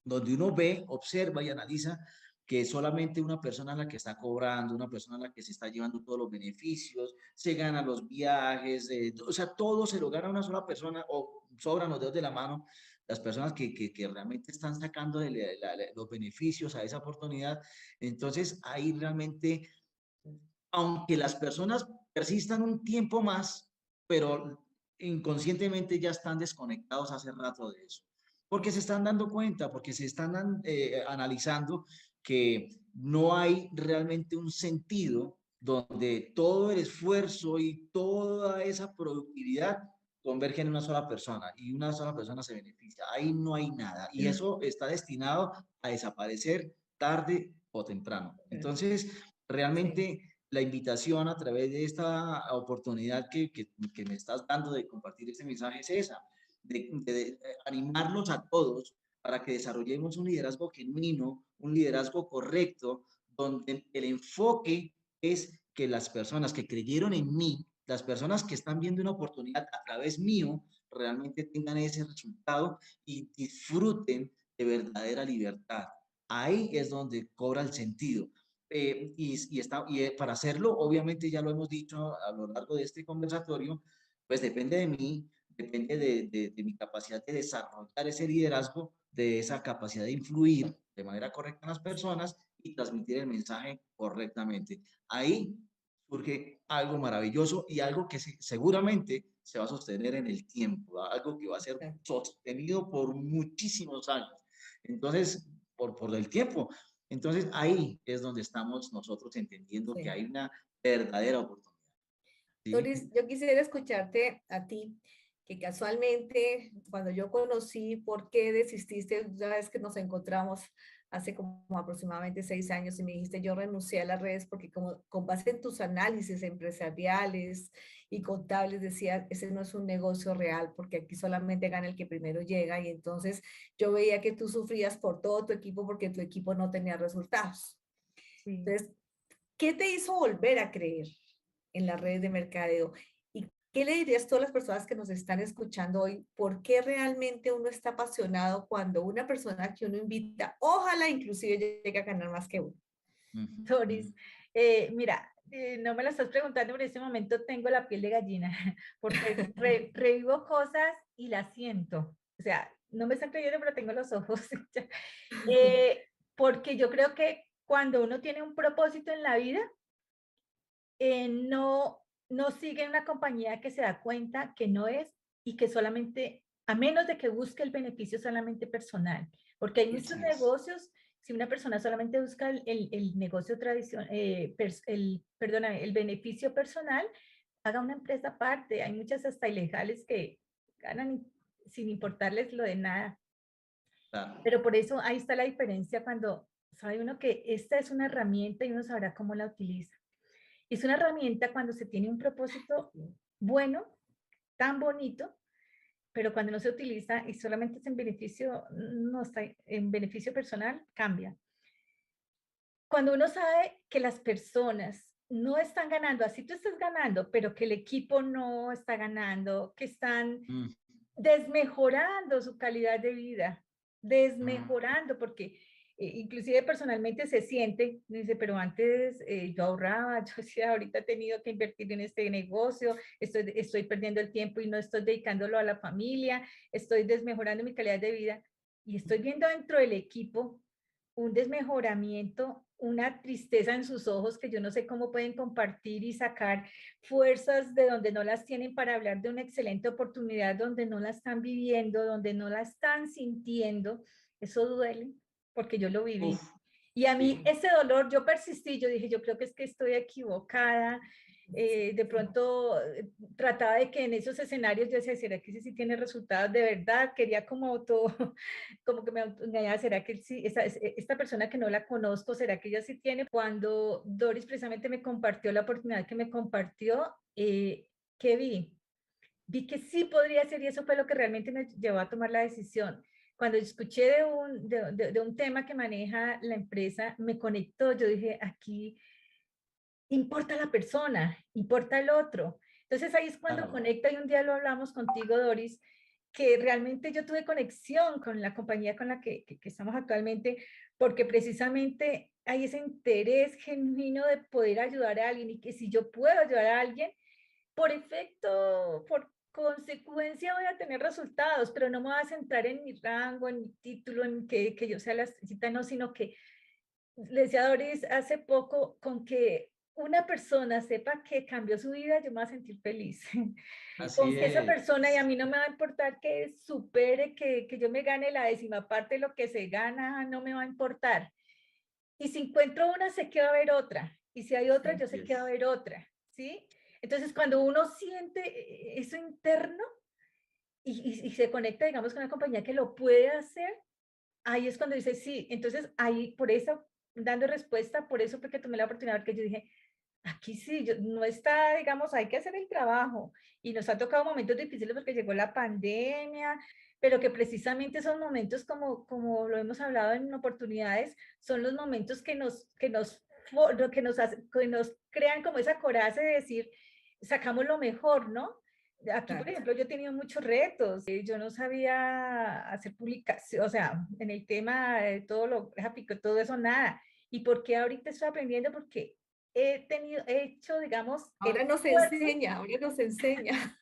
donde uno ve, observa y analiza que solamente una persona es la que está cobrando, una persona es la que se está llevando todos los beneficios, se ganan los viajes, o sea, todo se lo gana una sola persona o sobran los dedos de la mano las personas que realmente están sacando los beneficios a esa oportunidad. Entonces, ahí realmente, aunque las personas persistan un tiempo más, pero inconscientemente ya están desconectados hace rato de eso, porque se están dando cuenta, porque se están analizando que no hay realmente un sentido donde todo el esfuerzo y toda esa productividad convergen en una sola persona y una sola persona se beneficia. Ahí no hay nada y eso está destinado a desaparecer tarde o temprano. Entonces, realmente la invitación a través de esta oportunidad que me estás dando de compartir este mensaje es esa, de animarlos a todos para que desarrollemos un liderazgo genuino, un liderazgo correcto, donde el enfoque es que las personas que creyeron en mí, las personas que están viendo una oportunidad a través mío, realmente tengan ese resultado y disfruten de verdadera libertad. Ahí es donde cobra el sentido. Para hacerlo, obviamente ya lo hemos dicho a lo largo de este conversatorio, pues depende de mí, depende de mi capacidad de desarrollar ese liderazgo, de esa capacidad de influir de manera correcta en las personas y transmitir el mensaje correctamente. Ahí surge algo maravilloso y algo que seguramente se va a sostener en el tiempo, algo que va a ser sostenido por muchísimos años. Entonces, por el tiempo. Entonces, ahí es donde estamos nosotros entendiendo que hay una verdadera oportunidad. ¿Sí? Doris, yo quisiera escucharte a ti, que casualmente cuando yo conocí por qué desististe, una vez que nos encontramos hace como aproximadamente 6 años y me dijiste, yo renuncié a las redes porque como con base en tus análisis empresariales y contables decía, ese no es un negocio real porque aquí solamente gana el que primero llega y entonces yo veía que tú sufrías por todo tu equipo porque tu equipo no tenía resultados. Sí. Entonces, ¿qué te hizo volver a creer en las redes de mercadeo? ¿Y qué le dirías a todas las personas que nos están escuchando hoy? ¿Por qué realmente uno está apasionado cuando una persona que uno invita, ojalá inclusive llegue a ganar más que uno? Doris, mira, no me lo estás preguntando, pero en este momento tengo la piel de gallina, porque revivo cosas y las siento. O sea, no me están creyendo, pero tengo los ojos. Porque yo creo que cuando uno tiene un propósito en la vida, no sigue una compañía que se da cuenta que no es y que solamente, a menos de que busque el beneficio solamente personal, porque hay muchos negocios, si una persona solamente busca el negocio tradicional, perdóname, el beneficio personal, haga una empresa aparte. Hay muchas hasta ilegales que ganan sin importarles lo de nada. Claro. Pero por eso ahí está la diferencia cuando sabe uno que esta es una herramienta y uno sabrá cómo la utiliza. Es una herramienta cuando se tiene un propósito bueno, tan bonito, pero cuando no se utiliza y solamente es en beneficio, no está en beneficio personal, cambia. Cuando uno sabe que las personas no están ganando, así tú estás ganando, pero que el equipo no está ganando, que están desmejorando su calidad de vida, desmejorando, porque inclusive personalmente se siente, dice, pero antes yo ahorraba, yo decía, ahorita he tenido que invertir en este negocio, estoy perdiendo el tiempo y no estoy dedicándolo a la familia, estoy desmejorando mi calidad de vida y estoy viendo dentro del equipo un desmejoramiento, una tristeza en sus ojos que yo no sé cómo pueden compartir y sacar fuerzas de donde no las tienen para hablar de una excelente oportunidad, donde no la están viviendo, donde no la están sintiendo. Eso duele, porque yo lo viví. Uf, Y a mí sí. ese dolor, yo persistí, yo dije, yo creo que es que estoy equivocada. De pronto trataba de que en esos escenarios yo decía, ¿será que sí tiene resultados de verdad? Quería como todo, como que me engañaba, ¿será que sí, esta persona que no la conozco, ¿será que ella sí tiene? Cuando Doris precisamente me compartió la oportunidad que me compartió, ¿qué vi? Vi que sí podría ser y eso fue lo que realmente me llevó a tomar la decisión. Cuando escuché de un tema que maneja la empresa, me conectó, yo dije, aquí importa la persona, importa el otro. Entonces ahí es cuando Claro. conecta y un día lo hablamos contigo, Doris, que realmente yo tuve conexión con la compañía con la que estamos actualmente, porque precisamente hay ese interés genuino de poder ayudar a alguien y que si yo puedo ayudar a alguien, por efecto, por consecuencia voy a tener resultados, pero no me voy a centrar en mi rango, en mi título, en que yo sea la cita, no, sino que le decía a Doris hace poco, con que una persona sepa que cambió su vida, yo me voy a sentir feliz. Así Con que esa es. persona, y a mí no me va a importar que supere, que yo me gane la 10ª parte de lo que se gana, no me va a importar. Y si encuentro una, sé que va a haber otra. Y si hay otra, Sí. yo sé que va a Yes. haber otra. ¿Sí? Entonces, cuando uno siente eso interno y se conecta, digamos, con una compañía que lo puede hacer, ahí es cuando dice, sí, entonces ahí por eso, dando respuesta, por eso fue que tomé la oportunidad, porque yo dije, aquí sí, no está, digamos, hay que hacer el trabajo. Y nos ha tocado momentos difíciles porque llegó la pandemia, pero que precisamente esos momentos, como lo hemos hablado en oportunidades, son los momentos que nos crean como esa coraza de decir, sacamos lo mejor, ¿no? Aquí, por Exacto. ejemplo, yo he tenido muchos retos. Yo no sabía hacer publicación, o sea, en el tema de todo lo gráfico, todo eso, nada. ¿Y por qué ahorita estoy aprendiendo? Porque he hecho, digamos, el Ahora nos esfuerzo, enseña, ahora nos enseña.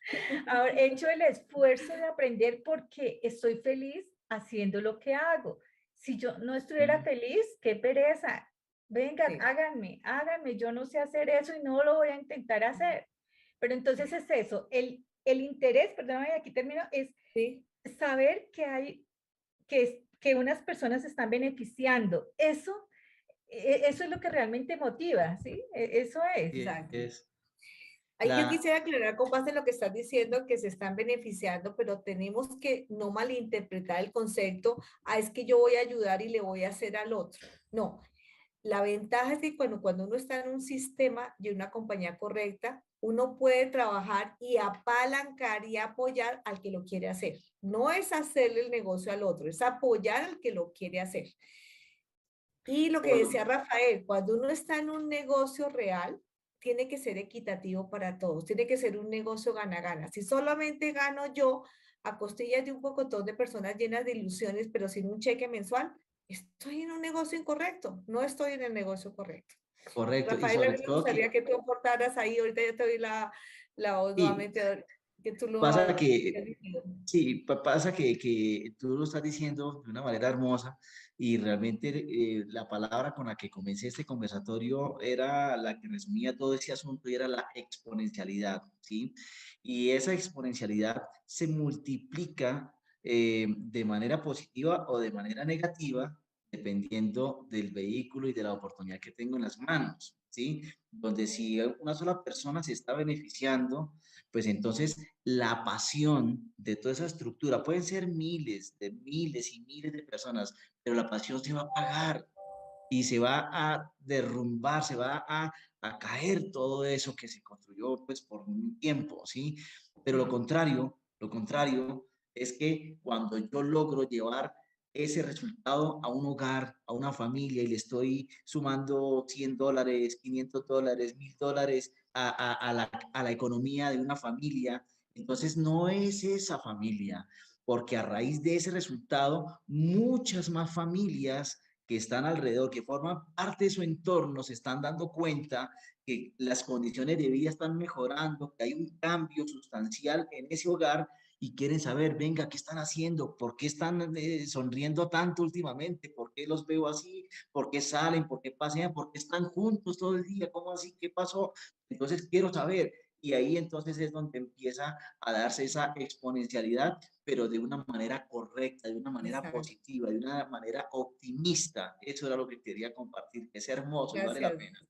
ahora he hecho el esfuerzo de aprender porque estoy feliz haciendo lo que hago. Si yo no estuviera Sí. feliz, qué pereza. Vengan, Sí, háganme, yo no sé hacer eso y no lo voy a intentar hacer. Pero entonces es eso, el interés, perdóname, aquí termino, es sí, saber que hay, que unas personas se están beneficiando. Eso es lo que realmente motiva, ¿sí? Eso es. Así exacto. es. Ahí yo La, quisiera aclarar con base en lo que estás diciendo, que se están beneficiando, pero tenemos que no malinterpretar el concepto, es que yo voy a ayudar y le voy a hacer al otro. No, la ventaja es que cuando uno está en un sistema y una compañía correcta, uno puede trabajar y apalancar y apoyar al que lo quiere hacer. No es hacerle el negocio al otro, es apoyar al que lo quiere hacer. Y lo que decía Rafael, cuando uno está en un negocio real, tiene que ser equitativo para todos, tiene que ser un negocio gana-gana. Si solamente gano yo a costillas de un pocotón de personas llenas de ilusiones, pero sin un cheque mensual, estoy en un negocio incorrecto, no estoy en el negocio correcto. correcto. Y Rafael, a sobre mí me todo gustaría que, que tú aportaras ahí, ahorita ya te doy la voz sí, nuevamente, que tú lo pasa hayas que dicho. sí, pasa que tú lo estás diciendo de una manera hermosa y realmente la palabra con la que comencé este conversatorio era la que resumía todo ese asunto y era la exponencialidad, ¿sí? Y esa exponencialidad se multiplica de manera positiva o de manera negativa dependiendo del vehículo y de la oportunidad que tengo en las manos, ¿sí? Donde si una sola persona se está beneficiando, pues entonces la pasión de toda esa estructura, pueden ser miles y miles de personas, pero la pasión se va a apagar y se va a derrumbar, se va a caer todo eso que se construyó pues por un tiempo, ¿sí? Pero Sí. lo contrario es que cuando yo logro llevar ese resultado a un hogar, a una familia y le estoy sumando $100, $500, $1000 a la economía de una familia, entonces no es esa familia, porque a raíz de ese resultado, muchas más familias que están alrededor, que forman parte de su entorno, se están dando cuenta que las condiciones de vida están mejorando, que hay un cambio sustancial en ese hogar y quieren saber, venga, ¿qué están haciendo? ¿Por qué están sonriendo tanto últimamente? ¿Por qué los veo así? ¿Por qué salen? ¿Por qué pasean? ¿Por qué están juntos todo el día? ¿Cómo así? ¿Qué pasó? Entonces quiero saber. Y ahí entonces es donde empieza a darse esa exponencialidad, pero de una manera correcta, de una manera Exacto. positiva, de una manera optimista. Eso era lo que quería compartir, que es hermoso y vale la Gracias. pena.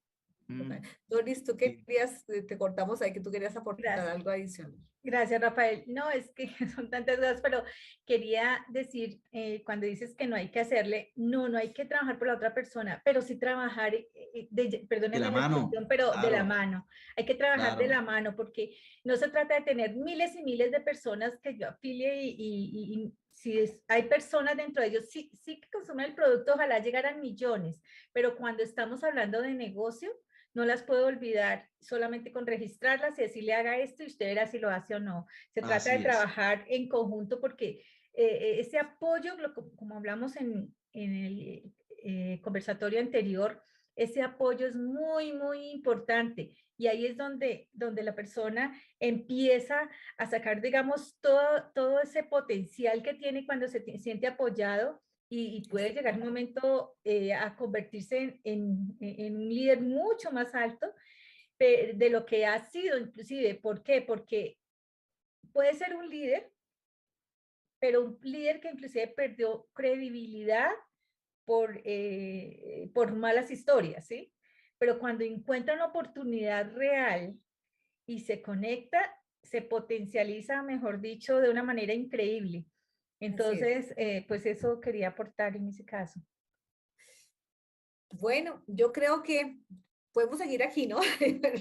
Mm, Doris, tú sí, querías, te cortamos ahí, que tú querías aportar Gracias. algo adicional. Gracias, Rafael. No, es que son tantas cosas, pero quería decir, cuando dices que no hay que hacerle, no hay que trabajar por la otra persona, pero sí trabajar, de perdónenme la la mano, expresión, pero de la claro, mano. Hay que trabajar de claro. la mano, porque no se trata de tener miles y miles de personas que yo afilie y si hay personas dentro de ellos, sí, sí que consumen el producto, ojalá llegaran millones, pero cuando estamos hablando de negocio, no las puedo olvidar solamente con registrarlas y decirle haga esto y usted verá si lo hace o no. Se trata de Así es. trabajar en conjunto porque ese apoyo, como hablamos en el conversatorio anterior, ese apoyo es muy, muy importante. Y ahí es donde la persona empieza a sacar, digamos, todo ese potencial que tiene cuando se siente apoyado y puede llegar un momento a convertirse en un líder mucho más alto de lo que ha sido inclusive. ¿Por qué? Porque puede ser un líder, pero un líder que inclusive perdió credibilidad por malas historias, ¿sí? Pero cuando encuentra una oportunidad real y se conecta, se potencializa, mejor dicho, de una manera increíble. Así es. Entonces, pues eso quería aportar en ese caso. Bueno, yo creo que podemos seguir aquí, ¿no?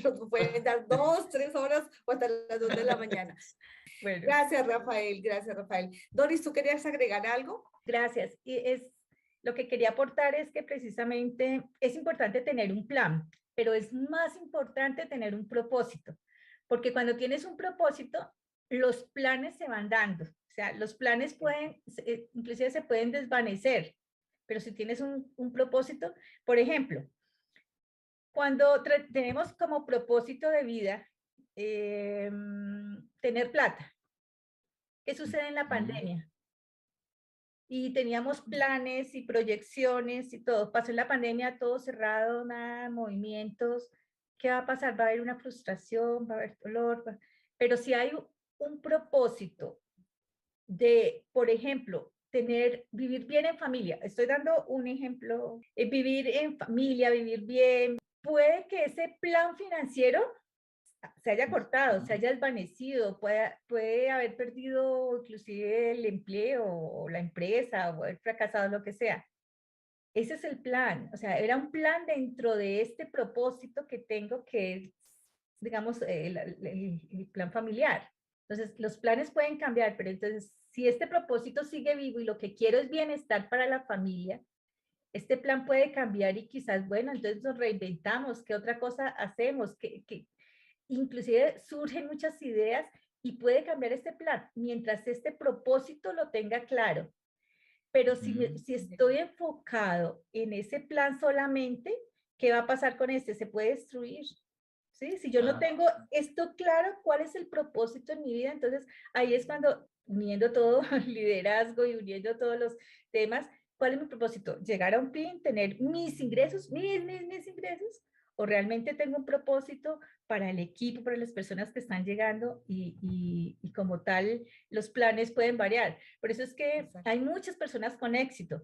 Nos pueden dar 2, 3 horas o hasta las 2 de la mañana. Bueno, Gracias, Rafael. Gracias, Rafael. Doris, ¿tú querías agregar algo? gracias. Y lo que quería aportar es que precisamente es importante tener un plan, pero es más importante tener un propósito, porque cuando tienes un propósito, los planes se van dando. O sea, los planes pueden, inclusive se pueden desvanecer, pero si tienes un propósito, por ejemplo, cuando tenemos como propósito de vida tener plata, ¿qué sucede en la Mm, pandemia? Y teníamos planes y proyecciones y todo. Pasó en la pandemia todo cerrado, nada, movimientos. ¿Qué va a pasar? Va a haber una frustración, va a haber dolor, pero si hay un propósito de, por ejemplo, vivir bien en familia. Estoy dando un ejemplo, vivir en familia, vivir bien. Puede que ese plan financiero se haya cortado, se mm, haya desvanecido, puede haber perdido inclusive el empleo o la empresa o haber fracasado, lo que sea. Ese es el plan, o sea, era un plan dentro de este propósito que tengo que es, digamos, el plan familiar. Entonces, los planes pueden cambiar, pero entonces, si este propósito sigue vivo y lo que quiero es bienestar para la familia, este plan puede cambiar y quizás, bueno, entonces nos reinventamos, ¿qué otra cosa hacemos? Inclusive surgen muchas ideas y puede cambiar este plan mientras este propósito lo tenga claro. Pero mm. si estoy enfocado en ese plan solamente, ¿qué va a pasar con este? Se puede destruir. ¿Sí? Si yo no Ah, tengo esto claro, ¿cuál es el propósito en mi vida? Entonces ahí es cuando, uniendo todo el liderazgo y uniendo todos los temas, ¿cuál es mi propósito? Llegar a un fin, tener mis ingresos, mis ingresos, o realmente tengo un propósito para el equipo, para las personas que están llegando y como tal, los planes pueden variar. Por eso es que Exacto. hay muchas personas con éxito,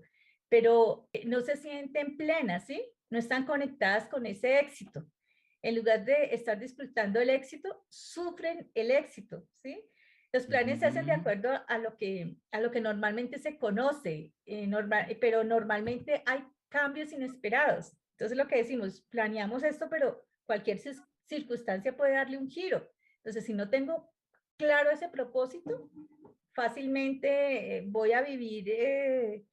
pero no se sienten plenas, ¿sí? No están conectadas con ese éxito. En lugar de estar disfrutando el éxito, sufren el éxito, ¿sí? Los planes se hacen de mm, acuerdo a lo que normalmente se conoce, pero normalmente hay cambios inesperados. Entonces lo que decimos, planeamos esto, pero cualquier circunstancia puede darle un giro. Entonces, si no tengo claro ese propósito, fácilmente voy a vivir,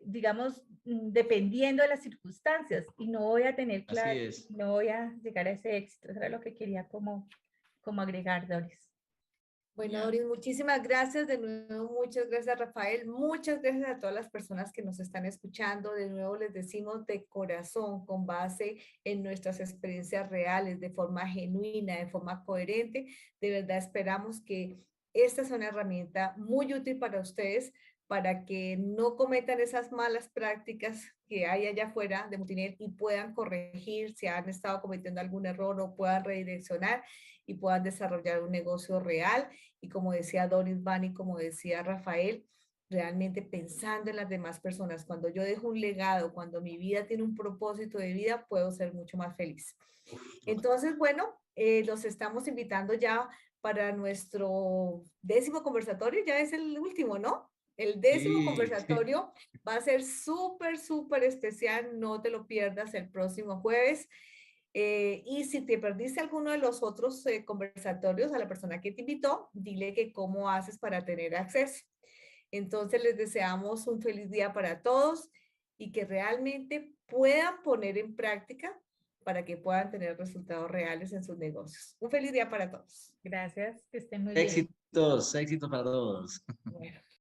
digamos, dependiendo de las circunstancias y no voy a tener así claro, es. no voy a llegar a ese éxito. Eso era lo que quería como agregar, Doris. Bueno, Ya. Doris, muchísimas gracias de nuevo, muchas gracias, Rafael, muchas gracias a todas las personas que nos están escuchando. De nuevo les decimos de corazón, con base en nuestras experiencias reales, de forma genuina, de forma coherente. De verdad esperamos que esta sea una herramienta muy útil para ustedes, para que no cometan esas malas prácticas que hay allá afuera de Multinet y puedan corregir si han estado cometiendo algún error o puedan redireccionar y puedan desarrollar un negocio real. Y como decía Doris Bani, como decía Rafael, realmente pensando en las demás personas. Cuando yo dejo un legado, cuando mi vida tiene un propósito de vida, puedo ser mucho más feliz. Entonces, bueno, los estamos invitando ya para nuestro 10º conversatorio, ya es el último, ¿no? El 10º Sí, sí. conversatorio va a ser súper, súper especial, no te lo pierdas el próximo jueves. Y si te perdiste alguno de los otros conversatorios, a la persona que te invitó, dile que cómo haces para tener acceso. Entonces les deseamos un feliz día para todos y que realmente puedan poner en práctica para que puedan tener resultados reales en sus negocios. Un feliz día para todos. Gracias, que estén muy bien. Éxitos, éxitos para todos. Bueno.